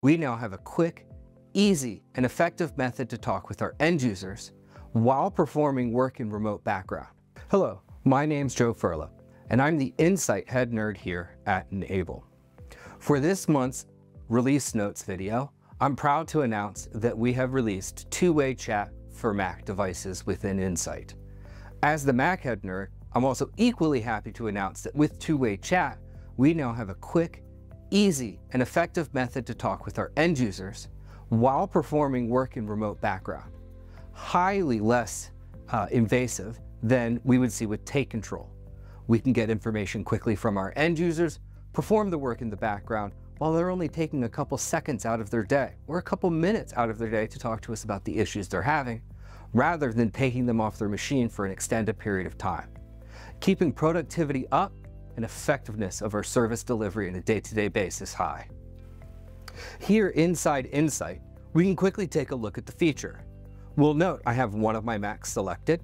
We now have a quick, easy, and effective method to talk with our end users while performing work in remote background. Hello, my name's Joe Ferla, and I'm the Insight Head Nerd here at Enable. For this month's release notes video, I'm proud to announce that we have released two-way chat for Mac devices within Insight. As the Mac Head Nerd, I'm also equally happy to announce that with two-way chat, we now have a quick, easy, and effective method to talk with our end users while performing work in remote background. Highly less invasive than we would see with take control. We can get information quickly from our end users, perform the work in the background while they're only taking a couple seconds out of their day or a couple minutes out of their day to talk to us about the issues they're having, rather than taking them off their machine for an extended period of time. Keeping productivity up and effectiveness of our service delivery on a day-to-day basis high. Here inside Insight, we can quickly take a look at the feature. We'll note I have one of my Macs selected.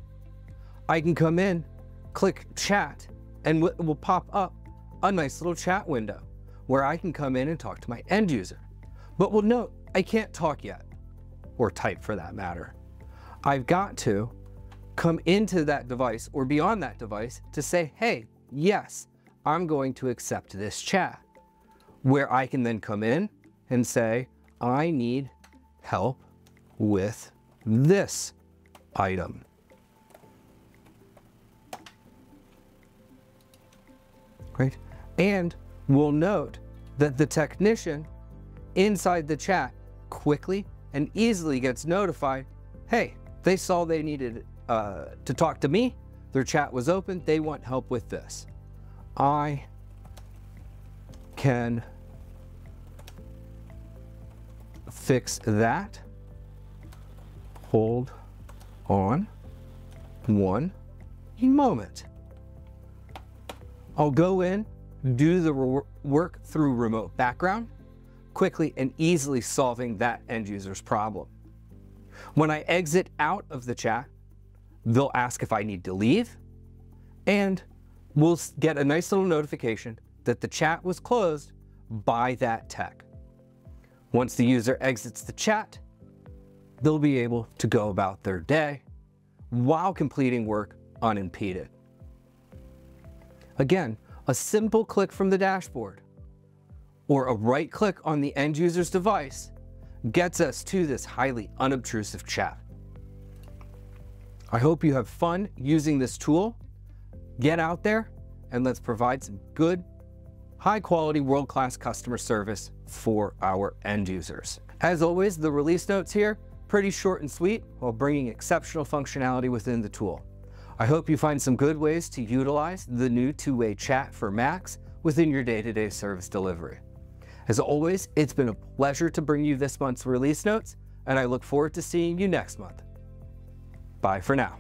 I can come in, click Chat, and it will pop up a nice little chat window where I can come in and talk to my end user. But we'll note I can't talk yet, or type for that matter. I've got to come into that device or beyond that device to say, hey, yes, I'm going to accept this chat, where I can then come in and say, I need help with this item. Right? And we'll note that the technician inside the chat quickly and easily gets notified, hey, they saw they needed to talk to me, their chat was open, they want help with this. I can fix that. Hold on one moment. I'll go in, do the work through remote background, quickly and easily solving that end user's problem. When I exit out of the chat, they'll ask if I need to leave, and we'll get a nice little notification that the chat was closed by that tech. Once the user exits the chat, they'll be able to go about their day while completing work unimpeded. Again, a simple click from the dashboard or a right click on the end user's device gets us to this highly unobtrusive chat. I hope you have fun using this tool. Get out there and let's provide some good, high quality, world-class customer service for our end users. As always, the release notes here, pretty short and sweet while bringing exceptional functionality within the tool. I hope you find some good ways to utilize the new two-way chat for Macs within your day-to-day service delivery. As always, it's been a pleasure to bring you this month's release notes, and I look forward to seeing you next month. Bye for now.